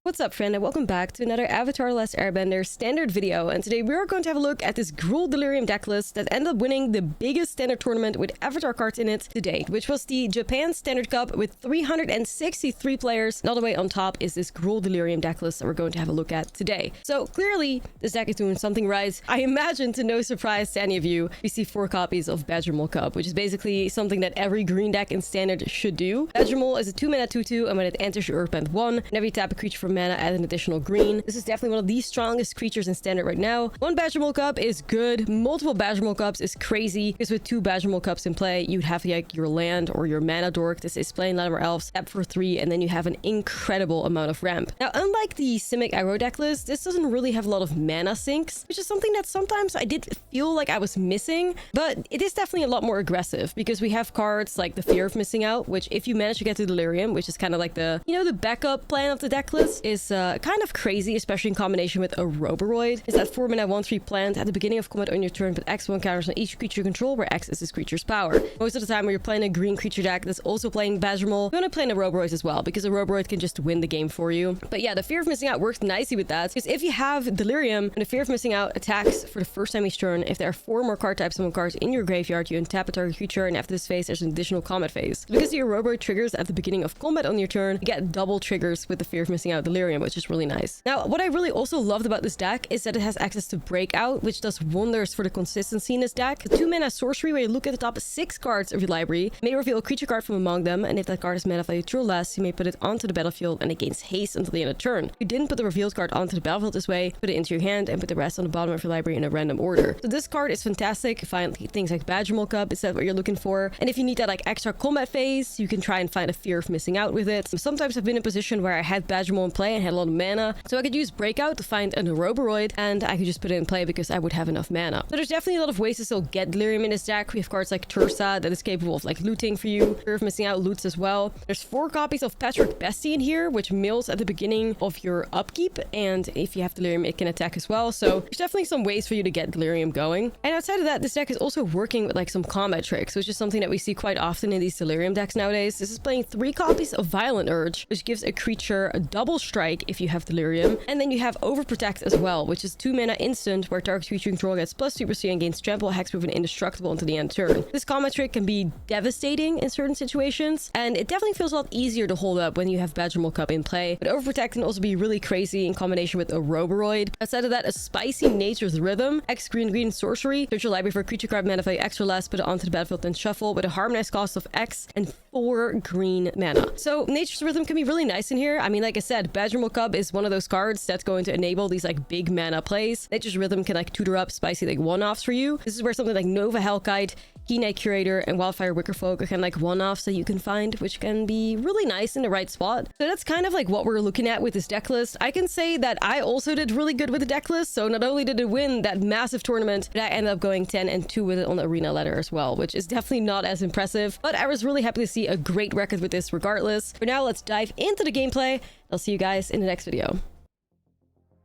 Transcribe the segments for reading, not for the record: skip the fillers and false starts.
What's up, friend, and welcome back to another Avatar: The Last Airbender standard video. And today we are going to have a look at this Gruul Delirium deck list that ended up winning the biggest standard tournament with Avatar cards in it to date, which was the Japan Standard Cup with 363 players. And all the way on top is this Gruul Delirium deck list that we're going to have a look at today. So clearly, this deck is doing something right. I imagine, to no surprise to any of you, we see 4 copies of Badgermole Cub, which is basically something that every green deck in standard should do. Badgermole is a 2-mana 2/2, and when it enters your Earthbound 1, and every tap a creature for mana, add an additional green. This is definitely one of the strongest creatures in standard right now. 1 Badgermole Cub is good. Multiple Badgermole Cubs is crazy, because with 2 Badgermole Cubs in play, you'd have like your land or your mana dork. This is playing Land of Elves, tap for 3, and then you have an incredible amount of ramp. Now, unlike the Simic Aggro deck list, this doesn't really have a lot of mana sinks, which is something that sometimes I did feel like I was missing, but it is definitely a lot more aggressive, because we have cards like the Fear of Missing Out, which if you manage to get to Delirium, which is kind of like the, you know, the backup plan of the deck list, is kind of crazy, especially in combination with a Roboroid. Is that 4-mana 1/3 plant at the beginning of combat on your turn, put X1 counters on each creature you control, where X is this creature's power. Most of the time when you're playing a green creature deck that's also playing Badgermole, you want to play in a Roboroid as well, because a Roboroid can just win the game for you. But yeah, the Fear of Missing Out works nicely with that, because if you have Delirium and the Fear of Missing Out attacks for the first time each turn, if there are 4 more card types summon cards in your graveyard, you untap a target creature, and after this phase there's an additional combat phase. Because your Roboroid triggers at the beginning of combat on your turn, you get double triggers with the Fear of Missing Out Delirium, which is really nice. Now, what I really also loved about this deck is that it has access to Breakout, which does wonders for the consistency in this deck. A 2-mana sorcery where you look at the top 6 cards of your library, may reveal a creature card from among them, and if that card is mana value 2 or less, you may put it onto the battlefield and it gains haste until the end of the turn. If you didn't put the revealed card onto the battlefield this way, put it into your hand and put the rest on the bottom of your library in a random order. So this card is fantastic. You find things like Badgermole Cub, is that what you're looking for? And if you need that like extra combat phase, you can try and find a Fear of Missing Out with it. Sometimes I've been in a position where I had Badgermole in play and had a lot of mana, so I could use Breakout to find a Roboroid, and I could just put it in play because I would have enough mana. So there's definitely a lot of ways to still get Delirium in this deck. We have cards like Tursa that is capable of like looting for you. Fear of Missing Out loots as well. There's 4 copies of Patchwork Bestie in here, which mills at the beginning of your upkeep, and if you have Delirium, it can attack as well. So there's definitely some ways for you to get Delirium going. And outside of that, this deck is also working with like some combat tricks, which is something that we see quite often in these Delirium decks nowadays. This is playing 3 copies of Violent Urge, which gives a creature a double strike if you have Delirium, and then you have Overprotect as well, which is 2-mana instant where target creature you control gets +2% and gains trample, hexproof, and indestructible until the end of turn. This combat trick can be devastating in certain situations, and it definitely feels a lot easier to hold up when you have Badgermole Cub in play. But Overprotect can also be really crazy in combination with a Roboroid. Outside of that, a Spicy Nature's Rhythm, X green sorcery. Search your library for a creature card mana value X or less, put it onto the battlefield and shuffle with a harmonized cost of X and 4 green mana. So Nature's Rhythm can be really nice in here. I mean, like I said, Badgermole Cub is one of those cards that's going to enable these like big mana plays. Nature's Rhythm can like tutor up spicy like one-offs for you. This is where something like Nova Hellkite, Keen Night Curator, and Wildfire Wickerfolk are kind of like one-offs that you can find, which can be really nice in the right spot. So that's kind of like what we're looking at with this deck list. I can say that I also did really good with the deck list. So not only did it win that massive tournament, but I ended up going 10-2 with it on the arena ladder as well, which is definitely not as impressive, but I was really happy to see a great record with this regardless. For now, let's dive into the gameplay. I'll see you guys in the next video.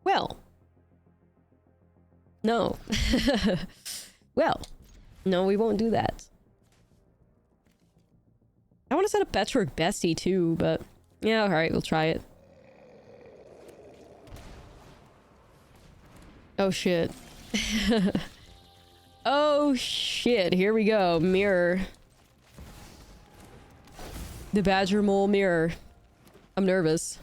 Well, no. Well, no, we won't do that. I want to set up Patchwork Bestie too, but yeah, alright, we'll try it. Oh shit. Oh shit, here we go. Mirror. The Badgermole mirror. I'm nervous.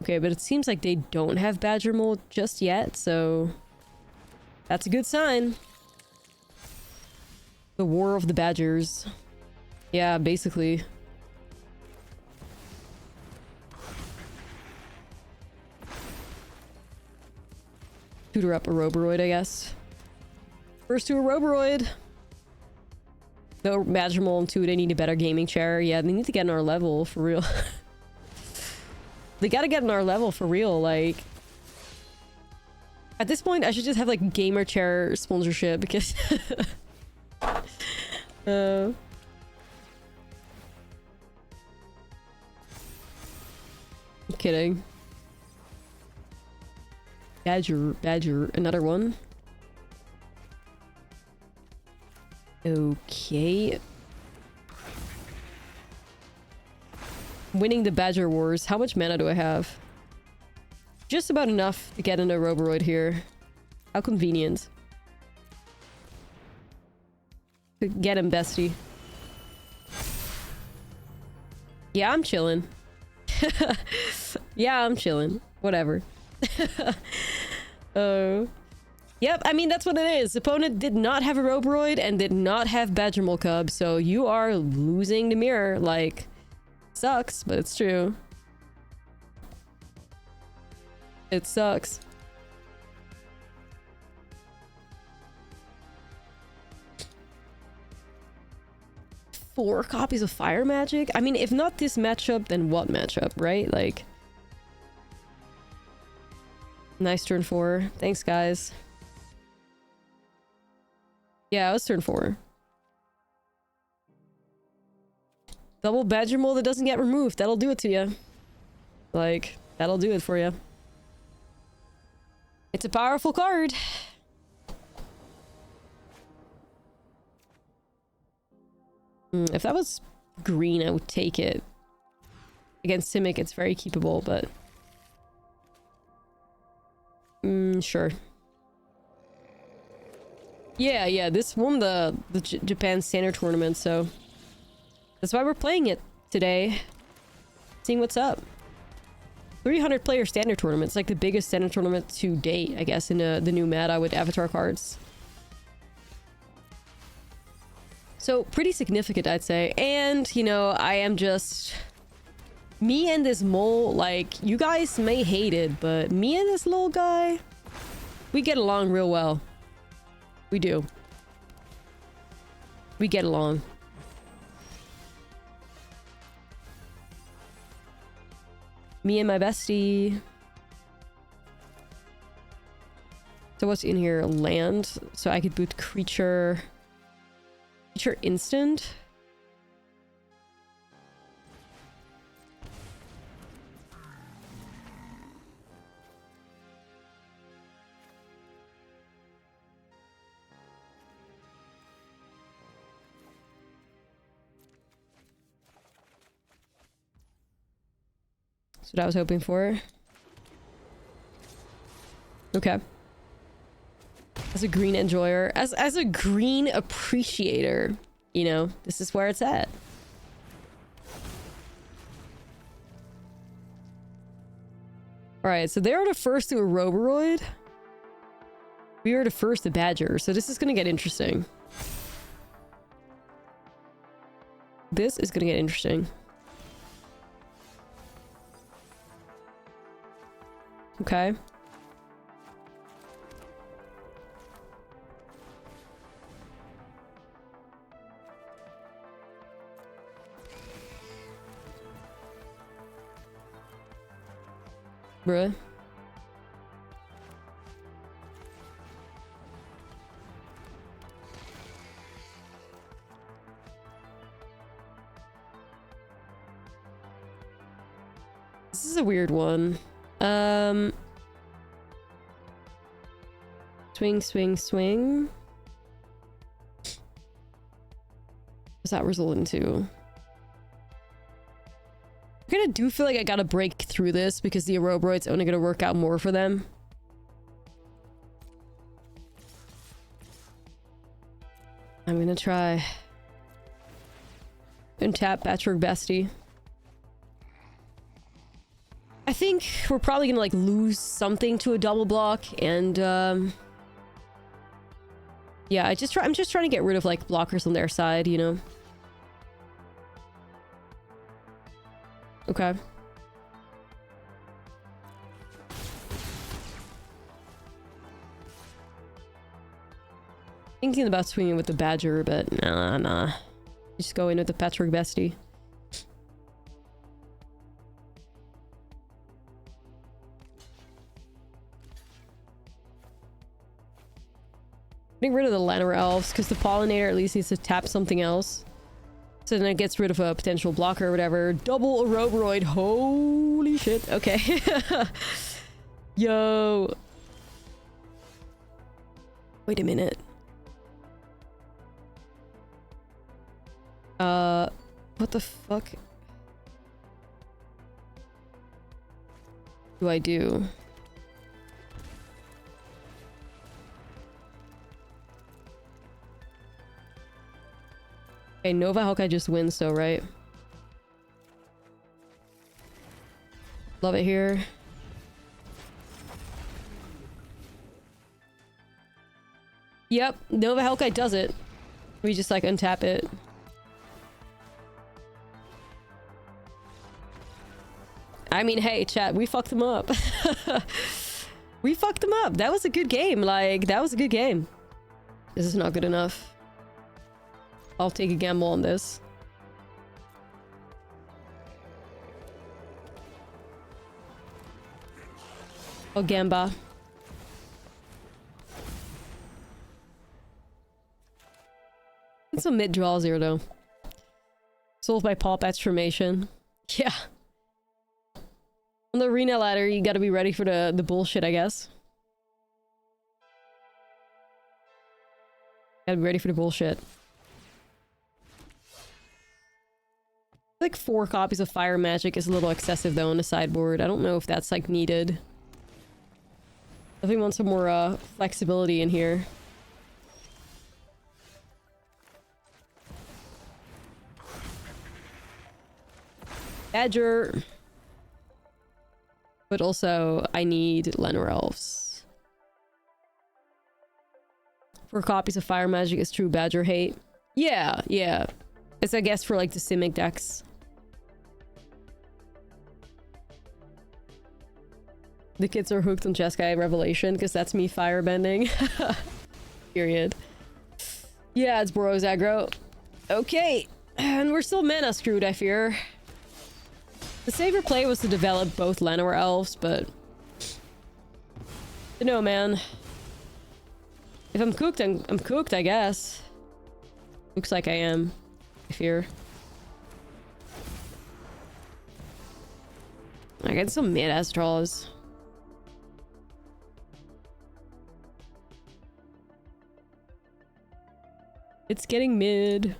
Okay, but it seems like they don't have Badgermole just yet, so that's a good sign. The War of the Badgers. Yeah, basically. Tutor up a Roboroid, I guess. First to a Roboroid. No Badgermole and 2, they need a better gaming chair. Yeah, they need to get on our level, for real. They gotta get on our level, for real, like... At this point, I should just have, like, gamer chair sponsorship, because... I'm kidding. Badger, another one. Okay. winning the Badger Wars. How much mana do I have? Just about enough to get into Roboroid here. How convenient. Get him, bestie. Yeah, I'm chilling. Yeah, I'm chilling. Whatever. Oh. Yep, I mean, that's what it is. Opponent did not have a Roboroid and did not have Badgermole Cub, so you are losing the mirror. Like, sucks, but it's true. It sucks. Four copies of Fire Magic? I mean, if not this matchup, then what matchup, right? Like... Nice turn 4. Thanks, guys. Yeah, it was turn 4. Double Badgermole that doesn't get removed. That'll do it to you. Like, that'll do it for you. It's a powerful card. If that was green, I would take it. Against Simic, it's very keepable, but... sure. Yeah, this won the Japan Standard Tournament, so... That's why we're playing it today. Seeing what's up. 300 player Standard Tournament. It's like the biggest Standard Tournament to date, I guess, in the new meta with Avatar cards. So, pretty significant, I'd say. And, you know, I am just... Me and this mole, like, you guys may hate it, but me and this little guy, we get along real well. We do. We get along. Me and my bestie. So what's in here? Land. So I could boot creature... Creature instant? That's what I was hoping for. Okay. As a green enjoyer, as a green appreciator, you know, this is where it's at. Alright, so they are the first to a Roboroid. We are the first to Badger, so this is gonna get interesting. This is gonna get interesting. Okay. Bruh. This is a weird one. Swing, swing, swing. What does that result into? I kinda do feel like I gotta break through this because the Aerobroid's only gonna work out more for them. I'm gonna try. Untap Patchwork Bestie. I think we're probably gonna like lose something to a double block and yeah, I'm just trying to get rid of like blockers on their side, you know. Okay. Thinking about swinging with the Badger, but nah. Just go in with the Patchwork Bestie. Getting rid of the Lanner Elves, because the Pollinator at least needs to tap something else. So then it gets rid of a potential blocker or whatever. Double Aerobroid. Holy shit. Okay. Yo. Wait a minute. What the fuck? do I do? Okay, Nova Hawkeye just wins though, right? Love it here. Yep, Nova Hawkeye does it. We just like untap it. I mean, hey, chat, we fucked them up. We fucked them up. That was a good game. Like, that was a good game. This is not good enough. I'll take a gamble on this. Oh, Gamba. It's a mid-draw zero, though. Solved by Paw Transformation. Yeah. On the arena ladder, you gotta be ready for the bullshit, I guess. Gotta be ready for the bullshit. Like 4 copies of Fire Magic is a little excessive, though, on the sideboard. I don't know if that's, like, needed. Definitely want some more, flexibility in here. Badger. But also, I need Llanowar Elves. 4 copies of Fire Magic is true Badger hate. Yeah, yeah. It's, I guess, for, like, the Simic decks. The kids are hooked on Jeskai Revelation, because that's me firebending. Period. Yeah, it's Boros aggro. Okay. And we're still mana screwed, I fear. The safer play was to develop both Llanowar Elves, but... You know, man. If I'm cooked, I'm cooked, I guess. Looks like I am. I fear. I get some mid-ass draws. It's getting mid.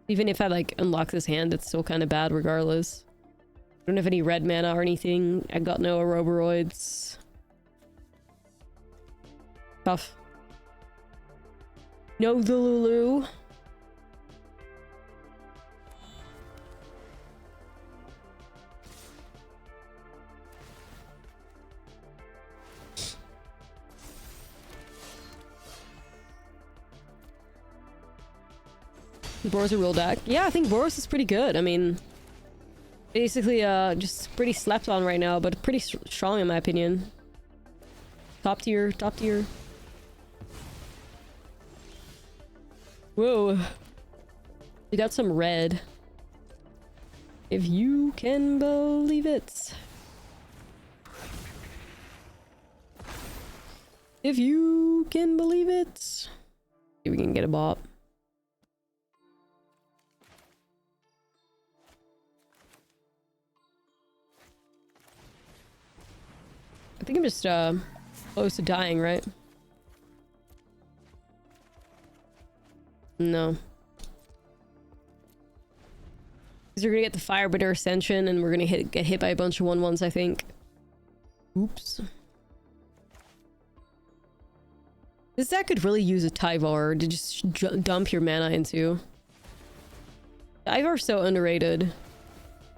Even if I, like, unlock this hand, it's still kind of bad regardless. I don't have any red mana or anything. I got no Ouroboros. Tough. No Lulu. Boros a real deck. Yeah, I think Boros is pretty good. I mean, basically, just pretty slept on right now, but pretty strong in my opinion. Top tier, top tier. Whoa. We got some red. If you can believe it. If you can believe it. See if we can get a bop. I think I'm just close to dying, right? No. Because we're gonna get the Firebender Ascension and we're gonna get hit by a bunch of 1/1s, I think. Oops. This deck could really use a Tyvar to just dump your mana into. Tyvar's so underrated.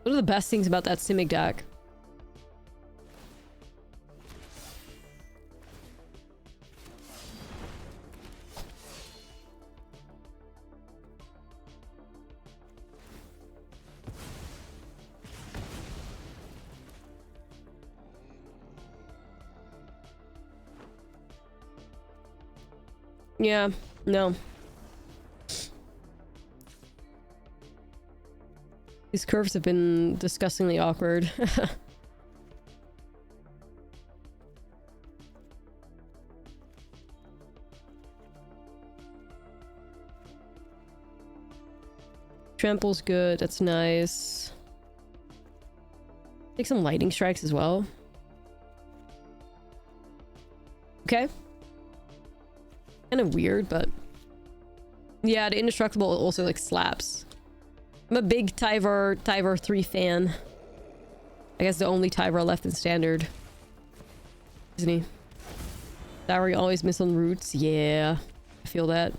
What are the best things about that Simic deck? Yeah, no. These curves have been disgustingly awkward. Trample's good, that's nice. Take some lightning strikes as well. Okay. Kind of weird, but Yeah, the indestructible also like slaps. I'm a big Tyvar 3 fan. I guess the only Tyvar left in standard. Isn't he? That where you always miss on roots? Yeah. I feel that.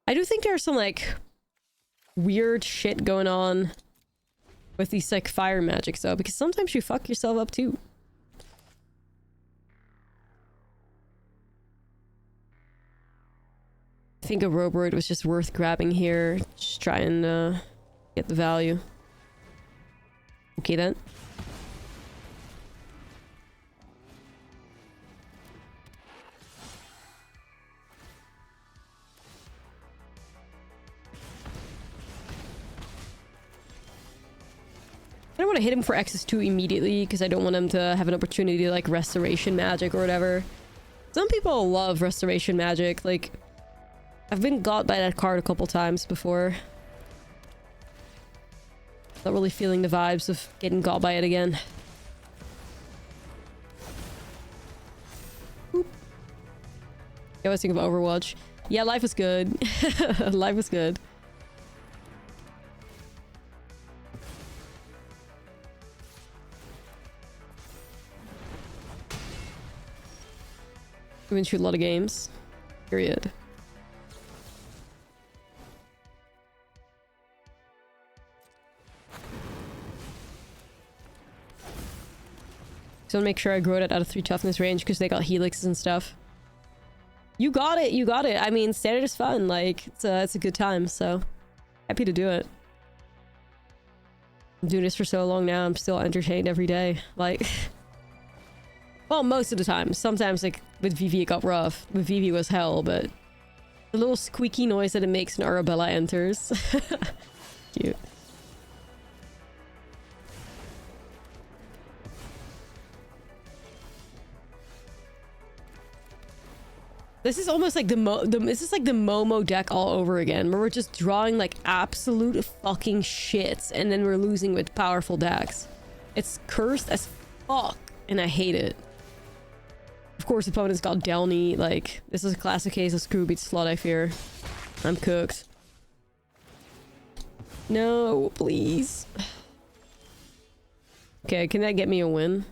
I do think there's some like weird shit going on with these like fire magics though, because sometimes you fuck yourself up too. I think a Roboroid was just worth grabbing here. Just try and get the value. Okay then. I don't want to hit him for X2 immediately because I don't want him to have an opportunity to like restoration magic or whatever. Some people love restoration magic. Like, I've been got by that card a couple times before. Not really feeling the vibes of getting got by it again. Oop. I was thinking of Overwatch. Yeah, life was good. Life was good. We've been through a lot of games. Period. So make sure I grow it out of 3 toughness range because they got helixes and stuff. You got it, you got it. I mean, standard is fun. Like, it's a good time, so happy to do it. I'm doing this for so long now. I'm still entertained every day. Like, well, most of the time. Sometimes, like, with Vivi it got rough. With Vivi was hell, but the little squeaky noise that it makes when Arabella enters. Cute. This is almost like this is like the Momo deck all over again, where we're just drawing like absolute fucking shits, and then we're losing with powerful decks. It's cursed as fuck, and I hate it. Of course, opponents got Delny. Like, this is a classic case of Screw beats Slut, I fear. I'm cooked. No, please. Okay, can that get me a win?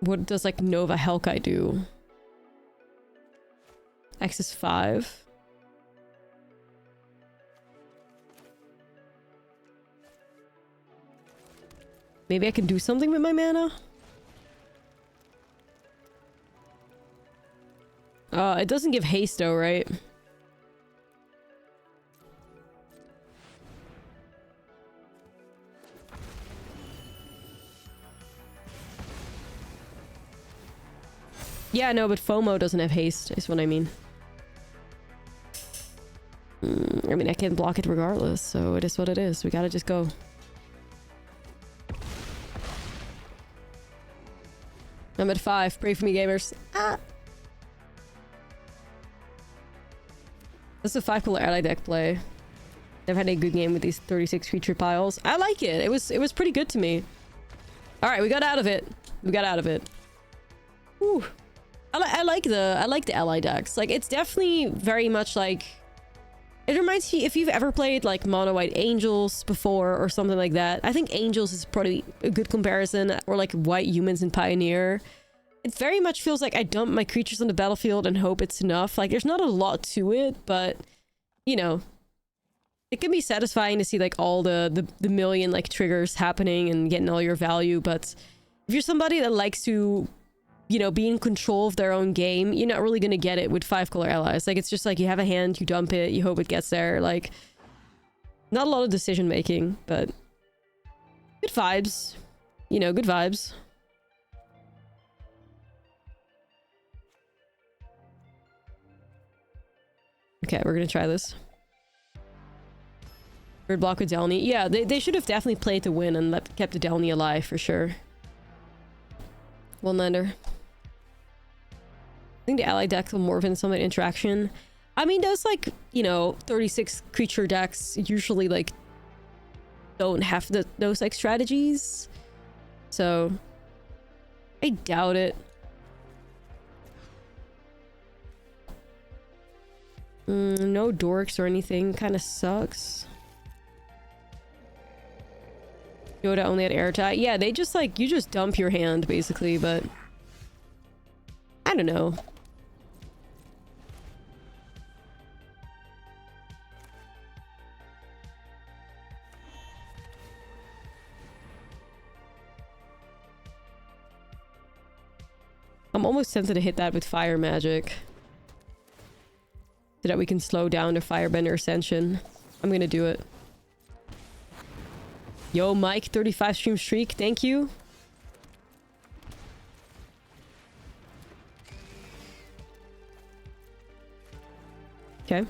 What does like Nova Hellkite do? X is 5. Maybe I can do something with my mana? It doesn't give haste though, right? Yeah, no, but FOMO doesn't have haste, is what I mean. I mean, I can block it regardless, so it is what it is. We gotta just go. I'm at 5. Pray for me, gamers. Ah! This is a 5-color ally deck play. I've had a good game with these 36 creature piles. I like it. It was pretty good to me. Alright, we got out of it. We got out of it. Whew. I like the ally decks. Like, it's definitely very much like, it reminds me, if you've ever played like mono white angels before or something like that. I think angels is probably a good comparison, or like white humans in Pioneer. It very much feels like I dump my creatures on the battlefield and hope it's enough. Like, there's not a lot to it, but you know, it can be satisfying to see like all the million like triggers happening and getting all your value. But if you're somebody that likes to, you know, be in control of their own game, you're not really gonna get it with 5-color allies. Like, it's just like you have a hand, you dump it, you hope it gets there. Like, not a lot of decision making, but good vibes. You know, good vibes. Okay, we're gonna try this. Third block with Delny. Yeah, they should have definitely played to win and kept the Delny alive for sure. One-lander. I think the ally deck will morph in some interaction. I mean, those, like, you know, 36 creature decks usually, like, don't have those, like, strategies. So, I doubt it. No dorks or anything. Kind of sucks. Yoda only had airtight. Yeah, they just, like, you just dump your hand, basically, but... I don't know. I'm almost tempted to hit that with fire magic. So that we can slow down the firebender ascension. I'm gonna do it. Yo, Mike, 35 stream streak. Thank you. Okay.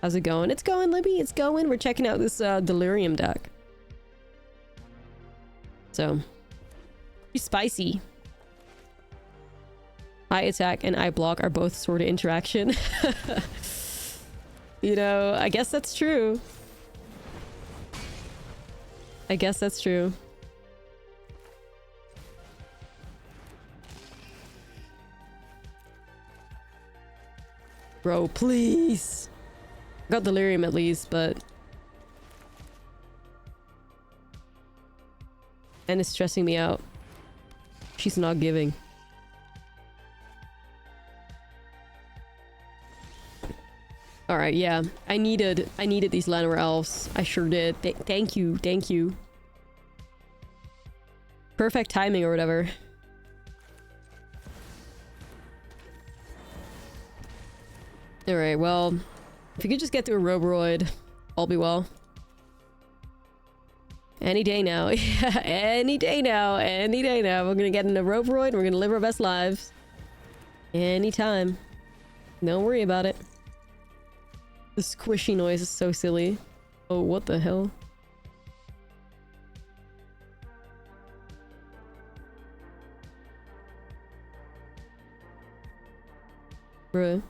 How's it going? It's going, Libby. It's going. We're checking out this Delirium deck. So. Pretty spicy. Eye attack and eye block are both sort of interaction. You know, I guess that's true. I guess that's true. Bro, please. I got Delirium at least, but... And it's stressing me out. She's not giving. Alright, yeah. I needed these Llanowar Elves. I sure did. Thank you, thank you. Perfect timing or whatever. Alright, well... If you could just get to a Roboroid, all be well. Any day now. Yeah, any day now. Any day now. We're gonna get in a Roboroid, we're gonna live our best lives. Anytime. Don't worry about it. The squishy noise is so silly. Oh, what the hell? Bruh.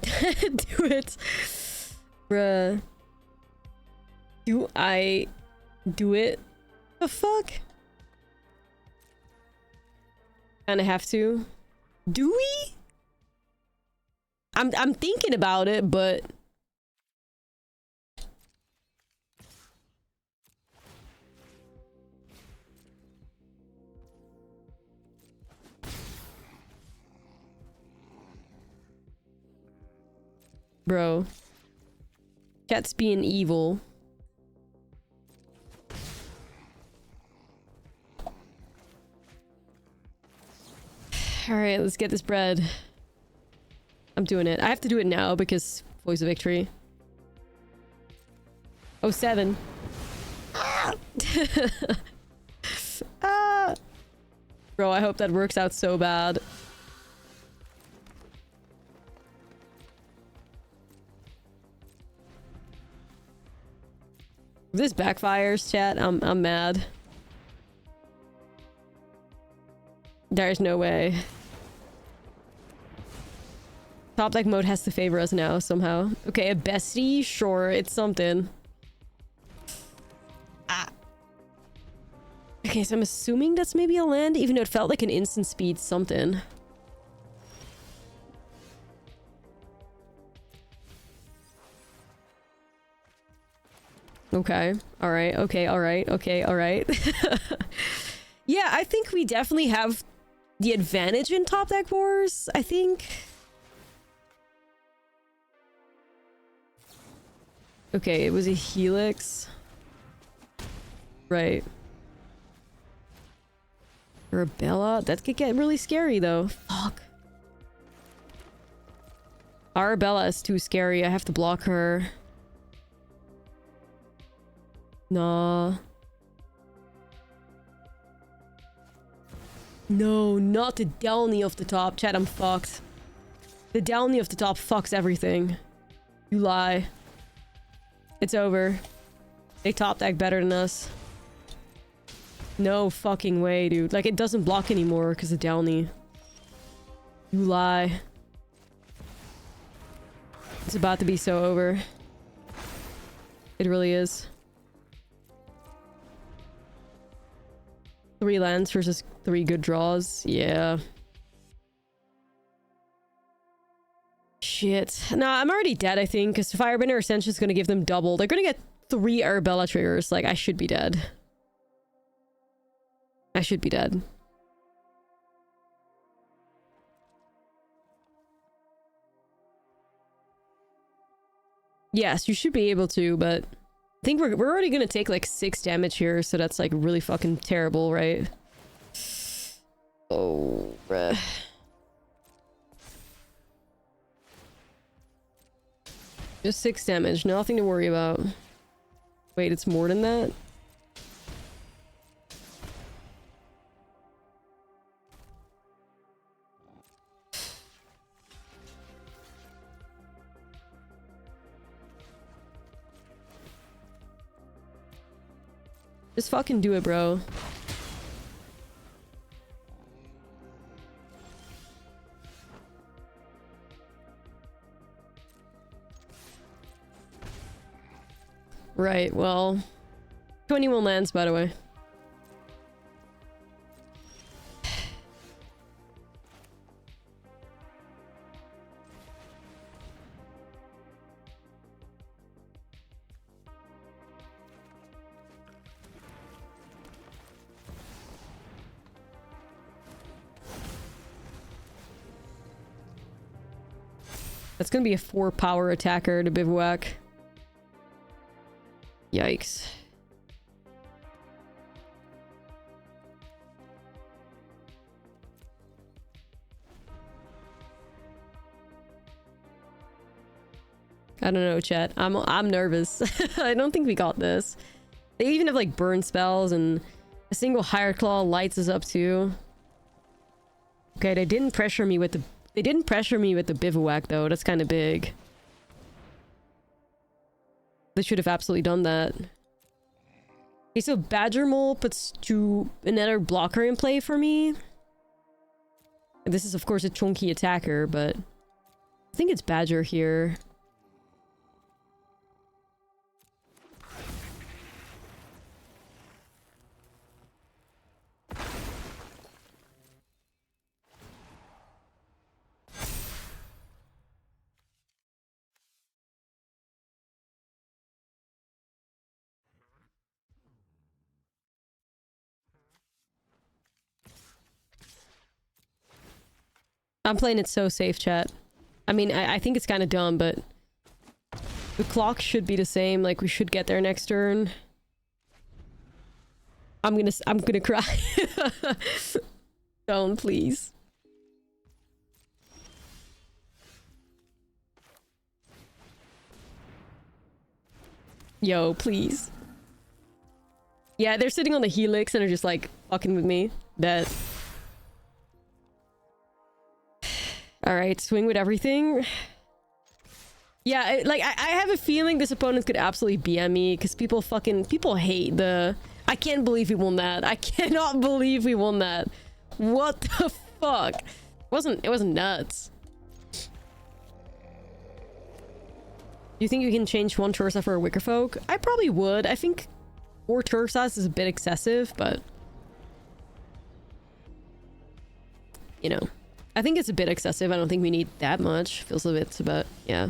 Do it. Bruh. Do I do it? The fuck? Kinda have to. Do we? I'm thinking about it, but... Bro. Chat's being evil. Alright, let's get this bread. I'm doing it. I have to do it now because Voice of Victory. Oh, 7. Ah! Ah! Bro, I hope that works out so bad. If this backfires, chat, I'm mad. There's no way. Top deck mode has to favor us now, somehow. Okay, a bestie? Sure, it's something. Ah. Okay, so I'm assuming that's maybe a land, even though it felt like an instant speed something. Okay, alright, okay, alright, okay, alright. Yeah, I think we definitely have the advantage in top deck wars, I think. Okay, it was a Helix. Right. Arabella? That could get really scary, though. Fuck. Arabella is too scary. I have to block her. Nah. No, not the Downy off the top. Chat, I'm fucked. The Downy off the top fucks everything. You lie. It's over. They top deck better than us. No fucking way, dude. Like, it doesn't block anymore because of Downy. You lie. It's about to be so over. It really is. 3 lands versus 3 good draws. Yeah. Shit. No, I'm already dead, I think, because Firebender Ascension is going to give them double. They're going to get 3 Arabella triggers. Like, I should be dead. I should be dead. Yes, you should be able to, but I think we're already gonna take like 6 damage here, so that's like really fucking terrible, right? Oh, bruh. Just 6 damage, nothing to worry about. Wait, it's more than that? Just fucking do it, bro. Right, well... 21 lands, by the way. That's gonna be a 4 power attacker to bivouac. Yikes. I don't know, chat. I'm nervous. I don't think we got this. They even have like burn spells, and a single Higher Claw lights us up too. Okay, they didn't pressure me with the bivouac though. That's kind of big. They should have absolutely done that. Okay, so Badgermole puts another blocker in play for me. And this is of course a chunky attacker, but I think it's Badger here. I'm playing it so safe, chat. I mean, I think it's kind of dumb, but the clock should be the same. Like, we should get there next turn. I'm gonna cry. Don't, please. Yo, please. Yeah, they're sitting on the helix and are just like fucking with me. That. Alright, swing with everything. Yeah, like, I have a feeling this opponent could absolutely BM me, because people hate the... I can't believe we won that. I cannot believe we won that. What the fuck? It wasn't nuts. You think you can change 1 Tursa for a Wickerfolk? I probably would. I think 4 Tursas is a bit excessive, but... You know. I think it's a bit excessive. I don't think we need that much. Feels a bit, but yeah.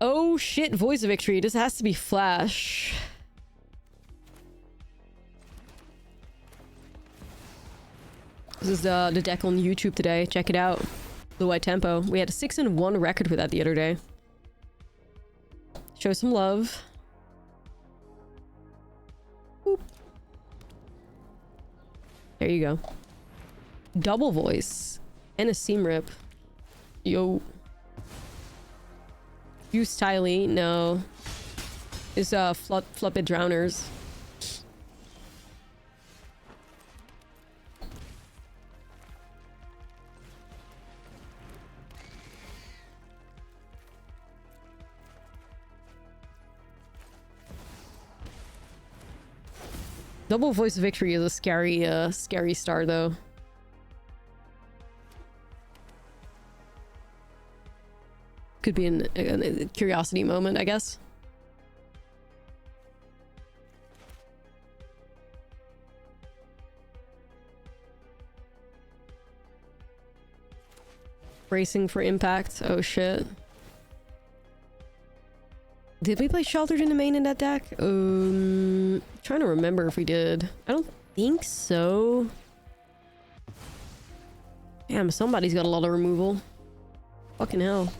Oh shit, Voice of Victory. This has to be Flash. This is the deck on YouTube today. Check it out. Blue White Tempo. We had a 6-1 record with that the other day. Show some love. Boop. There you go. Double Voice and a Seam Rip. Yo. Use Tiley? No. It's Fluppet Drowners. Double Voice of Victory is a scary star though. Could be a curiosity moment, I guess. Bracing for impact. Oh shit. Did we play Sheltered in the main in that deck? Trying to remember if we did. I don't think so. Damn, somebody's got a lot of removal. Fucking hell.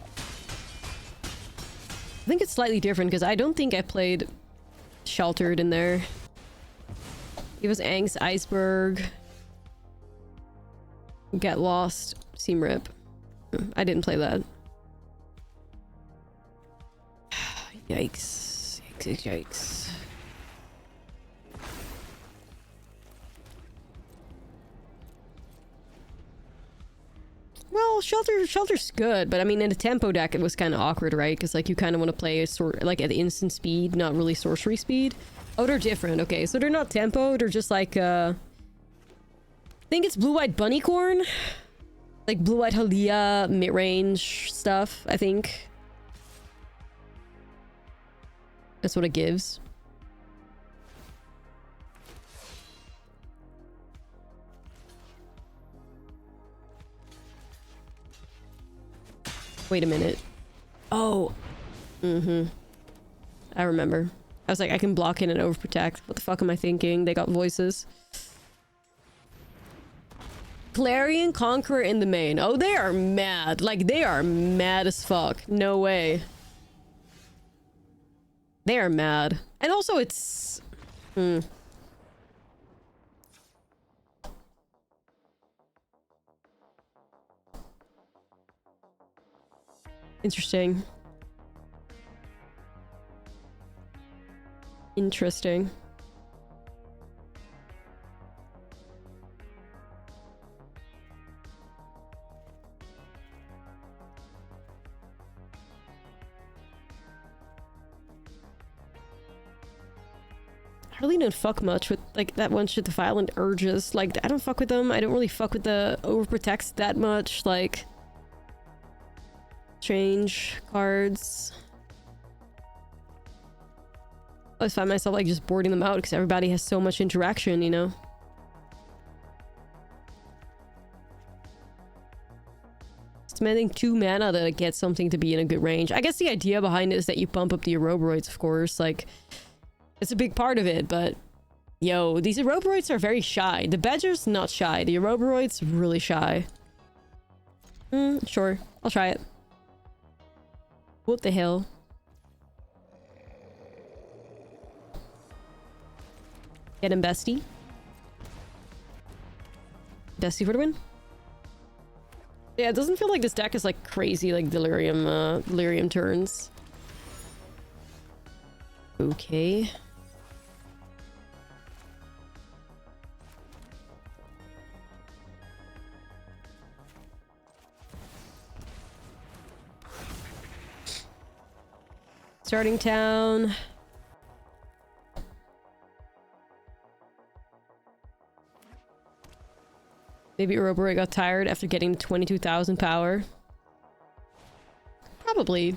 I think it's slightly different because I don't think I played Sheltered in there. It was Angst, Iceberg. Get Lost, Seam Rip. I didn't play that. Yikes. Yikes, yikes. Well, Shelter's good, but I mean, in a tempo deck, it was kind of awkward, right? Because, like, you kind of want to play like at instant speed, not really sorcery speed. Oh, they're different. Okay, so they're not tempo. They're just like, I think it's Blue-White Bunnycorn. Like Blue-White Halia, mid-range stuff, I think. That's what it gives. Wait a minute. Oh. I remember. I was like, I can block in and overprotect. What the fuck am I thinking? They got voices. Clarion Conqueror in the main. Oh, they are mad. Like, they are mad as fuck. No way. They are mad. And also, it's... Interesting. Interesting. I really don't fuck much with, like, that one shit, the Violent Urges. Like, I don't fuck with them. I don't really fuck with the Overprotects that much. Like, change cards. I always find myself, like, just boarding them out because everybody has so much interaction, you know? Spending 2 mana to get something to be in a good range. I guess the idea behind it is that you pump up the Ouroboros, of course. Like, it's a big part of it, but yo, these Ouroboros are very shy. The Badger's not shy. The Ouroboros really shy. Sure. I'll try it. What the hell? Get him, bestie. Bestie for the win. Yeah, it doesn't feel like this deck is like crazy, like Delirium turns. Okay. Starting town. Maybe Ouroboros got tired after getting 22,000 power. Probably.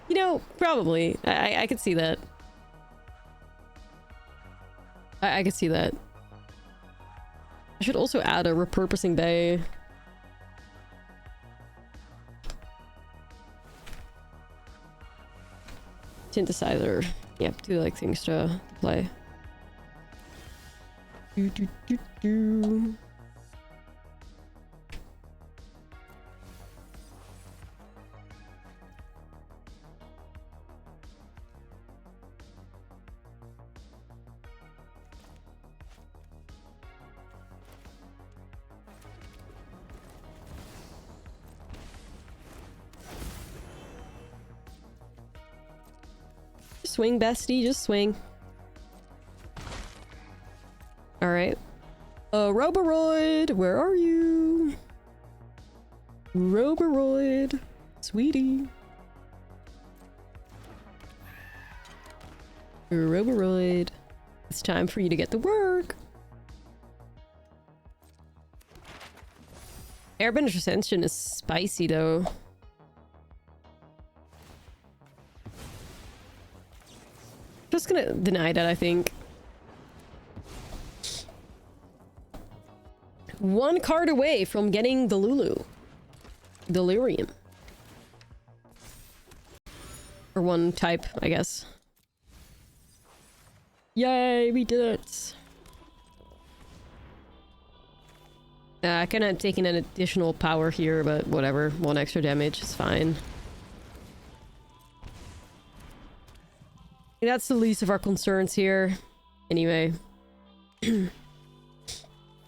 You know, probably. I could see that. I could see that. I should also add a repurposing bay. Synthesizer. Yep, two like things to play. Do, do, do, do. Swing, bestie, just swing. Alright. Roboroid, where are you? Roboroid, sweetie. Roboroid, it's time for you to get to work. Airbender's Ascension is spicy though. just gonna deny that, I think. One card away from getting the Gruul Delirium. Or one type, I guess. Yay, we did it! Kind of taking an additional power here, but whatever. One extra damage is fine. That's the least of our concerns here. Anyway. Yeah,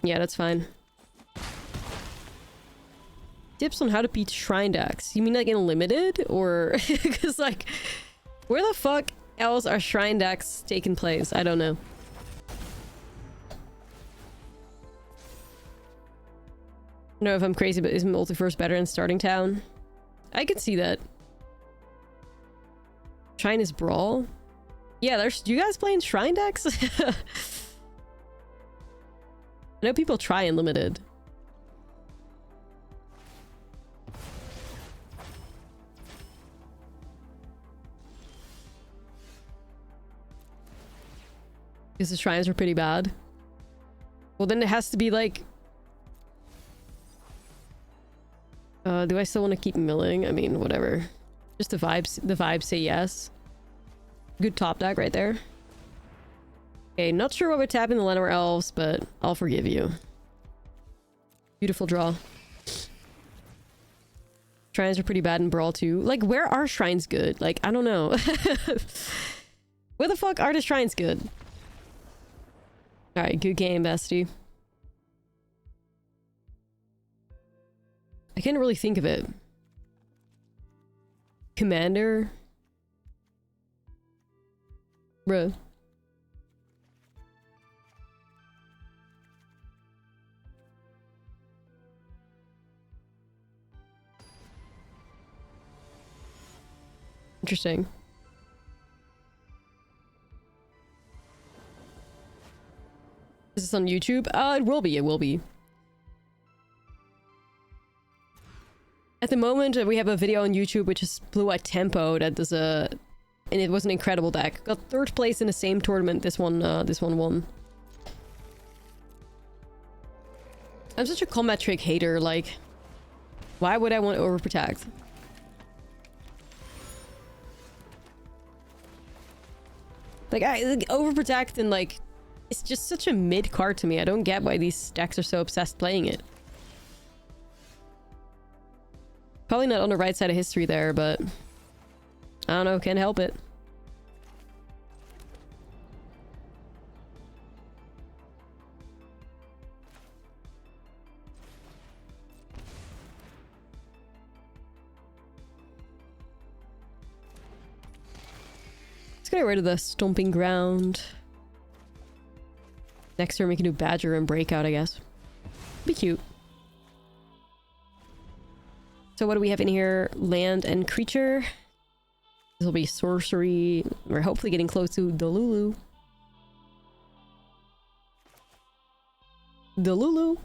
that's fine. Tips on how to beat shrine decks. You mean like in limited? Or... because like... where the fuck else are shrine decks taking place? I don't know. I don't know if I'm crazy, but is Multiverse better in Starting Town? I could see that. Shrine is Brawl? Yeah, there's... do you guys play in shrine decks? I know people try in limited. Because the shrines are pretty bad. Well, then it has to be like... do I still want to keep milling? I mean, whatever. Just the vibes say yes. Good top deck right there. Okay, not sure what we're tapping the Llanowar Elves, but I'll forgive you. Beautiful draw. Shrines are pretty bad in Brawl too. Like, where are shrines good? Like, I don't know. Where the fuck are the shrines good? Alright, good game, bestie. I can't really think of it. Commander? Bruh. Interesting. Is this on YouTube? It will be, it will be. At the moment, we have a video on YouTube which is Blue White Tempo that does a... and it was an incredible deck. Got 3rd place in the same tournament this one won. I'm such a combat trick hater, like... why would I want to overprotect? Like, overprotect and like... it's just such a mid card to me. I don't get why these decks are so obsessed playing it. Probably not on the right side of history there, but... I don't know, can't help it. Let's get rid of the Stomping Ground. Next turn we can do Badger and Breakout, I guess. Be cute. So what do we have in here? Land and creature. This will be sorcery. We're hopefully getting close to Delulu. Delulu.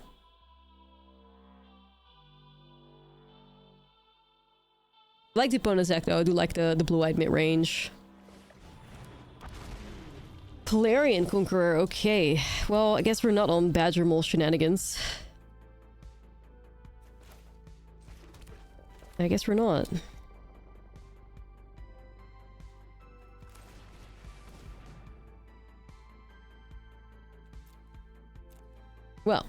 I like the opponent's deck though. I do like the blue-eyed mid-range. Polarian Conqueror. Okay. Well, I guess we're not on Badgermole shenanigans. I guess we're not. Well.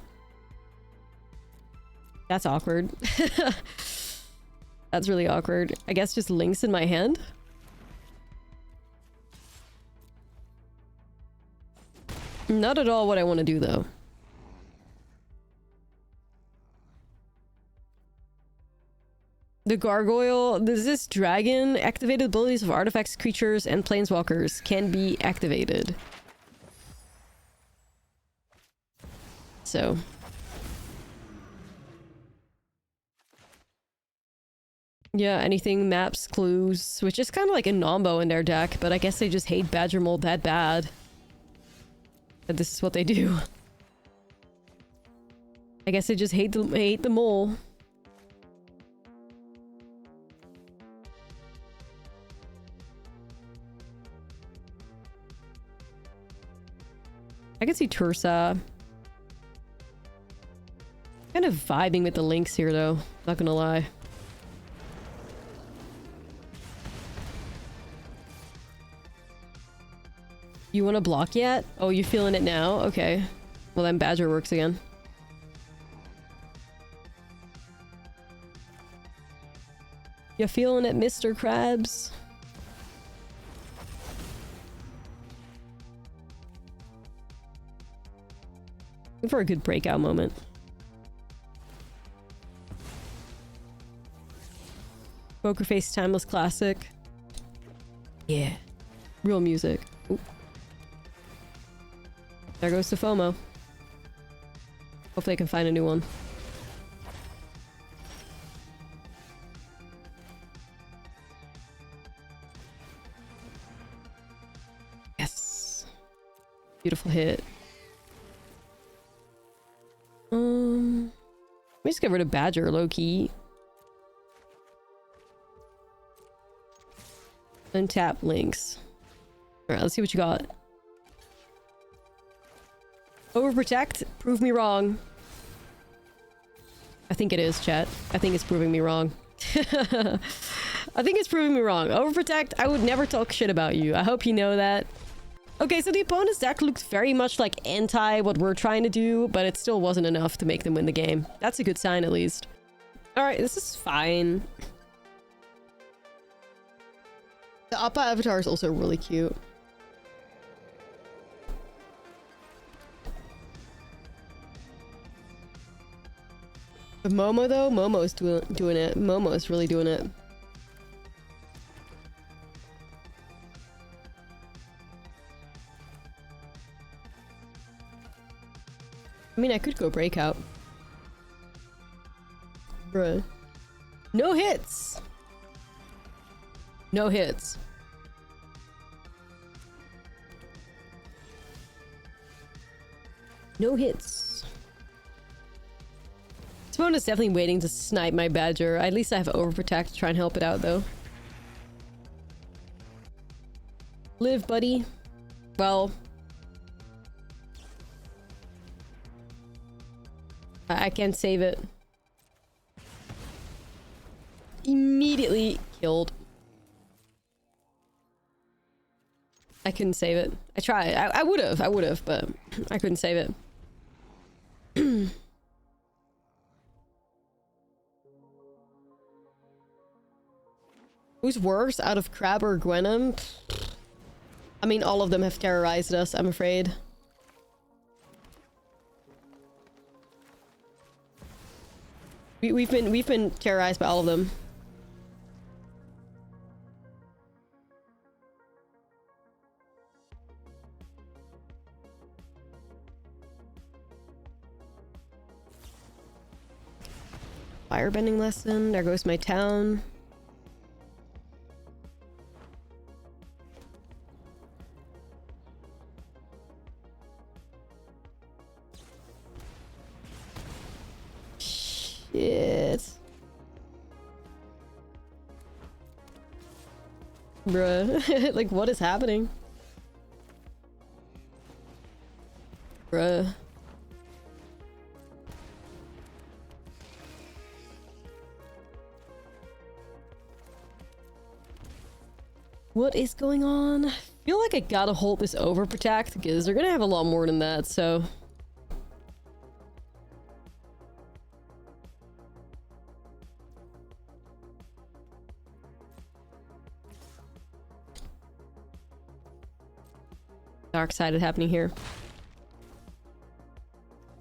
That's awkward. That's really awkward. I guess just links in my hand? Not at all what I want to do, though. The gargoyle, this dragon, activated abilities of artifacts, creatures, and planeswalkers can be activated. So. Yeah, anything, maps, clues, which is kind of like a Nombo in their deck, but I guess they just hate Badgermole that bad. That this is what they do. I guess they just hate the mole. I can see Tursa. Kind of vibing with the links here, though. Not gonna lie. You want to block yet? Oh, you feeling it now? Okay. Well, then Badger works again. You feeling it, Mr. Krabs? Looking for a good breakout moment. Poker Face Timeless Classic. Yeah. Real music. Ooh. There goes the FOMO. Hopefully I can find a new one. Yes. Beautiful hit. Let me just get rid of Badger, low-key. Untap links. Alright, let's see what you got. Overprotect? Prove me wrong. I think it is, chat. I think it's proving me wrong. I think it's proving me wrong. Overprotect, I would never talk shit about you. I hope you know that. Okay, so the opponent's deck looks very much like anti what we're trying to do, but it still wasn't enough to make them win the game. That's a good sign, at least. Alright, this is fine. The Appa avatar is also really cute. But Momo though? Momo's doing it. Momo's really doing it. I mean, I could go breakout. Bruh. No hits! No hits. No hits. This opponent is definitely waiting to snipe my Badger. At least I have Overprotect to try and help it out, though. Live, buddy. Well... I can't save it. Immediately killed. I couldn't save it. I tried. I would have, but I couldn't save it. Who's worse out of Crab or Gwenom? I mean, all of them have terrorized us, I'm afraid. We've been terrorized by all of them. Firebending lesson. There goes my town. Shit. Bruh. Like, what is happening? Bruh. What is going on? I feel like I gotta hold this Overprotect because they're gonna have a lot more than that, so... Dark-sided happening here.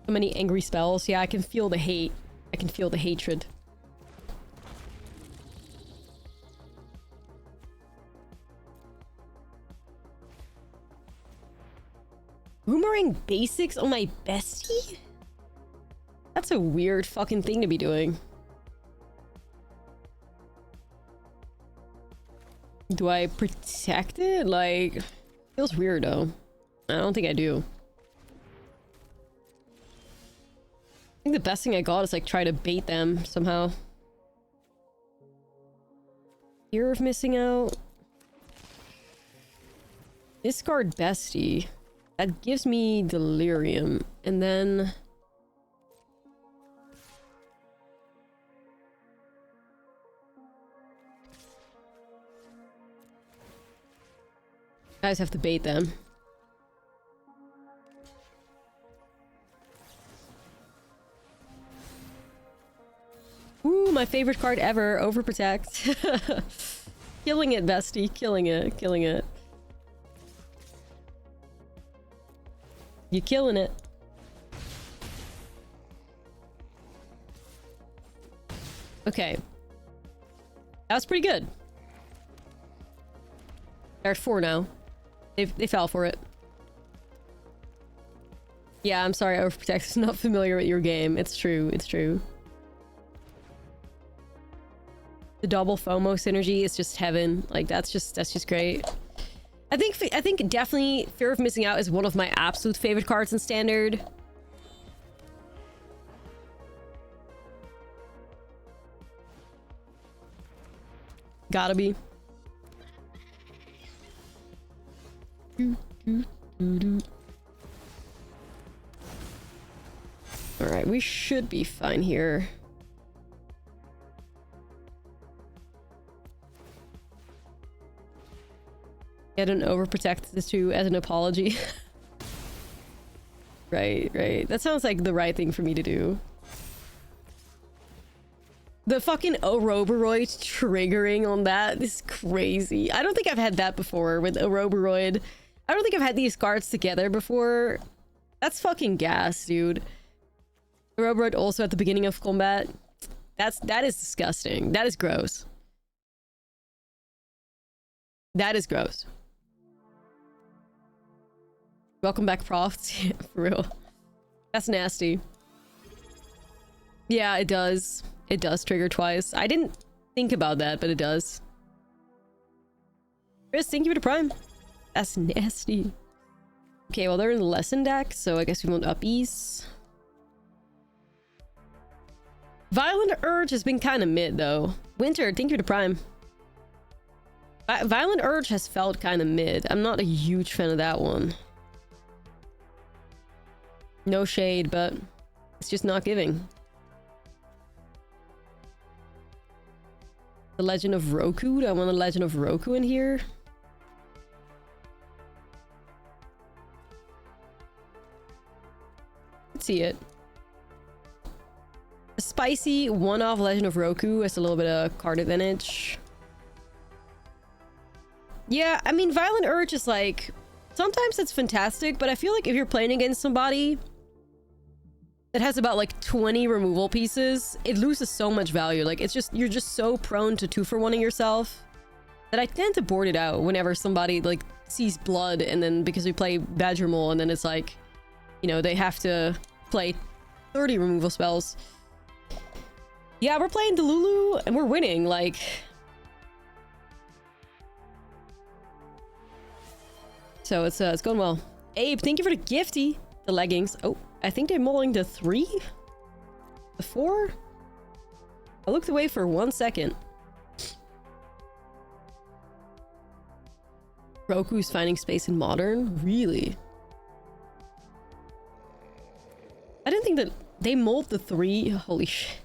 So many angry spells. Yeah, I can feel the hate. I can feel the hatred. Boomerang basics on my bestie? That's a weird fucking thing to be doing. Do I protect it? Like, feels weird though. I don't think I do. I think the best thing I got is like try to bait them somehow. Fear of missing out. Discard bestie. That gives me Delirium. And then... I just have to bait them. Ooh, my favorite card ever, Overprotect. Killing it, bestie. Killing it, killing it. You killing it. Okay. That was pretty good. They're at 4 now. They fell for it. Yeah, I'm sorry, Overprotect is not familiar with your game. It's true, it's true. The double FOMO synergy is just heaven. Like, that's just great. I think definitely Fear of Missing Out is one of my absolute favorite cards in Standard. Gotta be. Alright, we should be fine here. Get an Overprotect this too as an apology. Right, right. That sounds like the right thing for me to do. The fucking Ouroboros triggering on that is crazy. I don't think I've had that before with Ouroboros. I don't think I've had these cards together before. That's fucking gas, dude. Ouroboros also at the beginning of combat. That is disgusting. That is gross. That is gross. Welcome back, Proft. Yeah, for real. That's nasty. Yeah, it does. It does trigger twice. I didn't think about that, but it does. Chris, thank you for the prime. That's nasty. Okay, well, they're in the lesson deck, so I guess we want uppies. Violent Urge has been kind of mid, though. Winter, thank you for the prime. Violent Urge has felt kind of mid. I'm not a huge fan of that one. No shade, but it's just not giving. The Legend of Roku? Do I want a Legend of Roku in here? Let's see it. A spicy one-off Legend of Roku has a little bit of card advantage. Yeah, I mean, Violent Urge is like... Sometimes it's fantastic, but I feel like if you're playing against somebody that has about like 20 removal pieces, it loses so much value. Like, it's just, you're just so prone to 2-for-1ing yourself that I tend to board it out whenever somebody like sees blood, and then because we play Badgermole, and then it's like, you know, they have to play 30 removal spells. Yeah, we're playing Delulu and we're winning, like... So it's going well. Abe, thank you for the gifty. The leggings. Oh, I think they're mulling the 3? The 4? I looked away for 1 second. Roku's finding space in Modern? Really? I didn't think that they mulled the 3. Holy shit.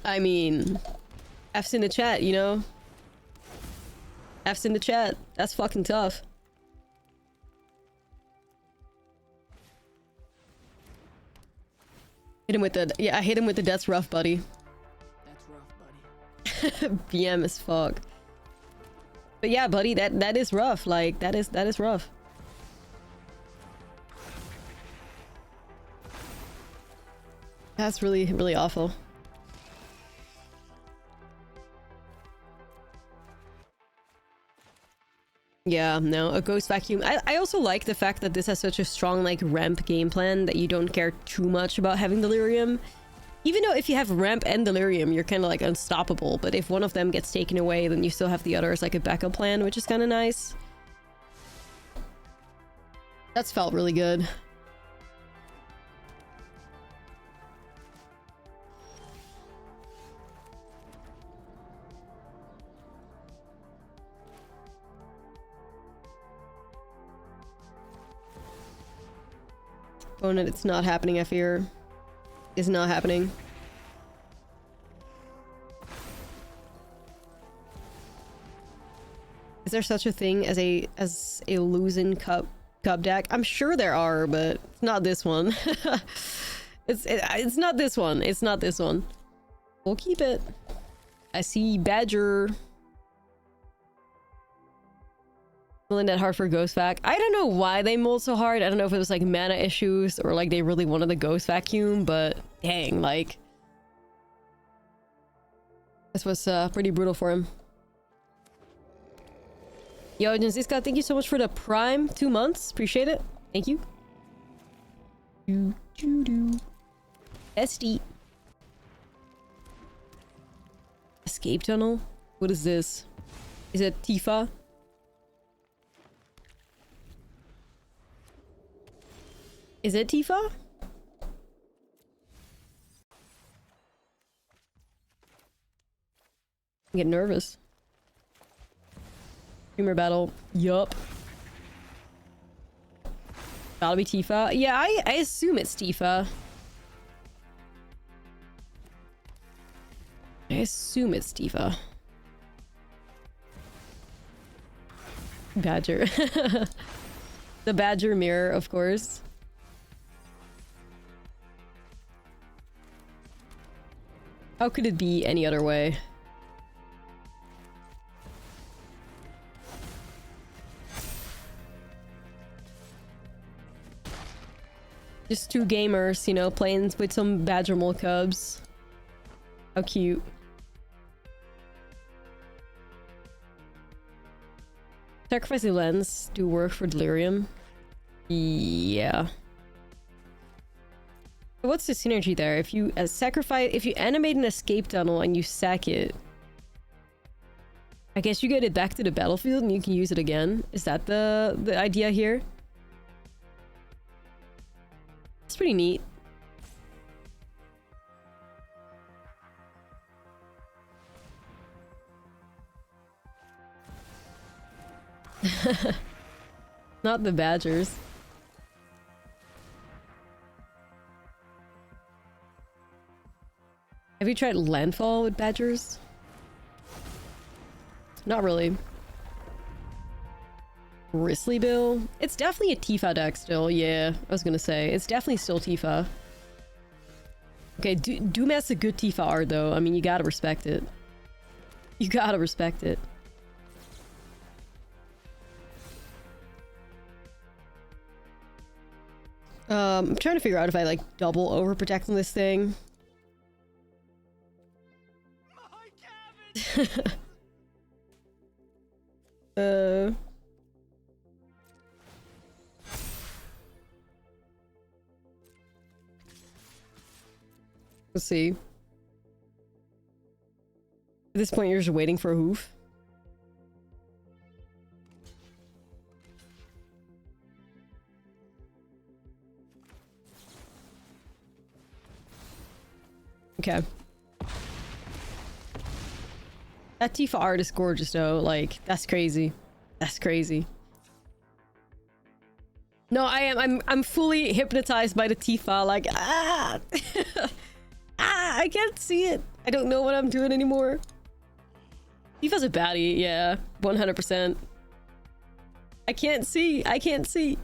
I mean, F's in the chat, you know? F's in the chat. That's fucking tough. Hit him with the... Yeah, I hit him with the that's rough, buddy. That's rough, buddy. BM as fuck. But yeah, buddy, that is rough. Like, that is rough. That's really, really awful. Yeah, no, a Ghost Vacuum. I also like the fact that this has such a strong, like, ramp game plan that you don't care too much about having Delirium. Even though if you have ramp and Delirium, you're kind of, like, unstoppable. But if one of them gets taken away, then you still have the other as, like, a backup plan, which is kind of nice. That's felt really good. opponent. It's not happening, I fear. It's not happening. Is there such a thing as a losing cub deck? I'm sure there are, but it's not this one. It's not this one. It's not this one. We'll keep it. I see Badger. Milling that hard for Ghost Vac. I don't know why they mulled so hard. I don't know if it was like mana issues or like they really wanted the Ghost Vacuum, but dang, like this was pretty brutal for him. Yo, Janziska, thank you so much for the Prime 2 months. Appreciate it. Thank you. SD. Escape tunnel? What is this? Is it Tifa? Is it Tifa? I get nervous. Streamer battle. Yup. Gotta be Tifa. Yeah, I assume it's Tifa. I assume it's Tifa. Badger. The Badger mirror, of course. How could it be any other way? Just two gamers, you know, playing with some Badgermole Cubs. How cute. Sacrifice the lens do work for Delirium. Yeah. What's the synergy there? If you if you animate an escape tunnel and you sack it, I guess you get it back to the battlefield and you can use it again. Is that the idea here? It's pretty neat. Not the Badgers. Have you tried Landfall with Badgers? Not really. Grizzly It's definitely a Tifa deck still, yeah. I was gonna say. It's definitely still Tifa. Okay, Doom has a good Tifa art though. I mean, you gotta respect it. You gotta respect it. I'm trying to figure out if I like double overprotect on this thing. Let's see. At this point, you're just waiting for a hoof. Okay. That Tifa art is gorgeous though, like, that's crazy. That's crazy. No, I'm fully hypnotized by the Tifa, like, ah! Ah, I can't see it. I don't know what I'm doing anymore. Tifa's a baddie, yeah, 100%. I can't see, I can't see.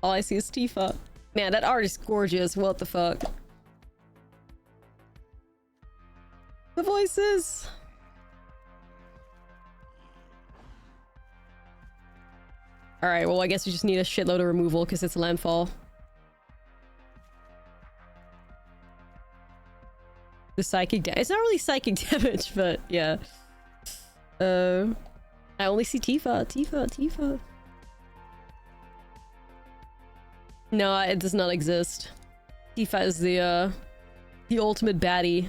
All I see is Tifa. Man, that art is gorgeous, what the fuck. The voices! Alright, well I guess we just need a shitload of removal because it's a landfall. The psychic damage. It's not really psychic damage, but yeah. I only see Tifa. Tifa. No, it does not exist. Tifa is the ultimate baddie.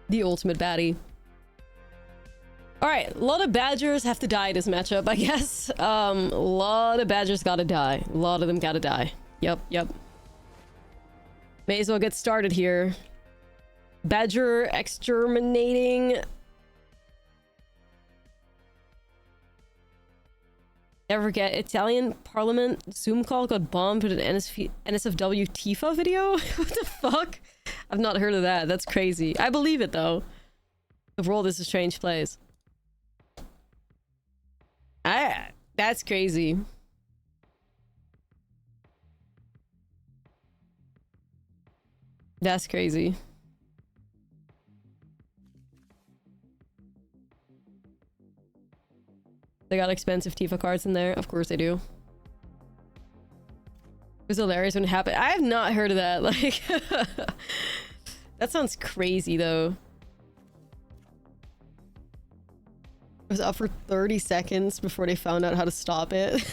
The ultimate baddie. Alright, a lot of Badgers have to die this matchup, I guess. A lot of Badgers gotta die. A lot of them gotta die. Yep. May as well get started here. Badger exterminating. Never forget, Italian Parliament Zoom call got bombed with an NSFW Tifa video? What the fuck? I've not heard of that. That's crazy. I believe it though. The world is a strange place. That's crazy. That's crazy. They got expensive Tifa cards in there. Of course they do. It was hilarious when it happened. I have not heard of that. Like, that sounds crazy though. It was up for 30 seconds before they found out how to stop it.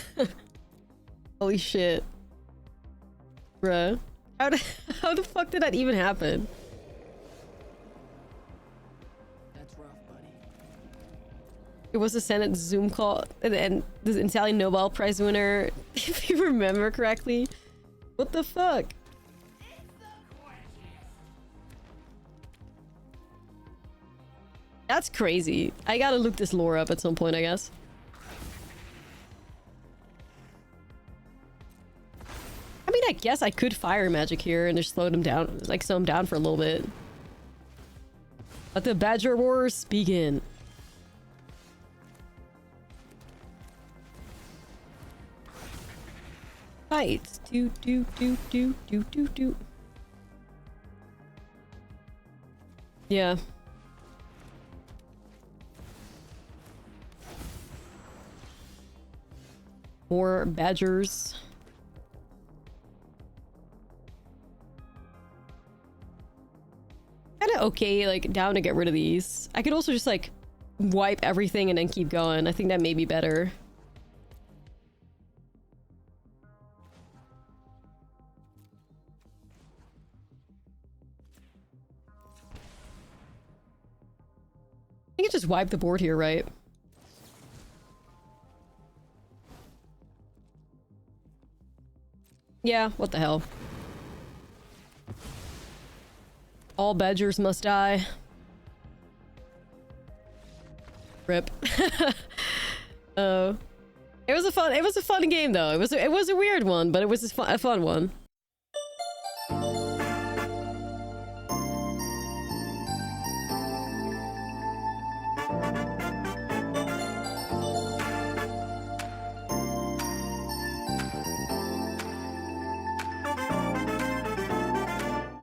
Holy shit. Bruh. How the fuck did that even happen? It was a Senate Zoom call, and the Italian Nobel Prize winner, if you remember correctly. What the fuck? That's crazy. I gotta look this lore up at some point, I guess. I mean, I guess I could fire magic here and just slow them down, like slow them down for a little bit. Let the Badger Wars begin. Fight. Do. Yeah. More badgers. Kinda okay, like, down to get rid of these. I could also just, like, wipe everything and then keep going. I think that may be better. I think it just wipe the board here, right? Yeah, what the hell. All badgers must die. Rip. It was a fun game though. It was a weird one, but it was a fun one.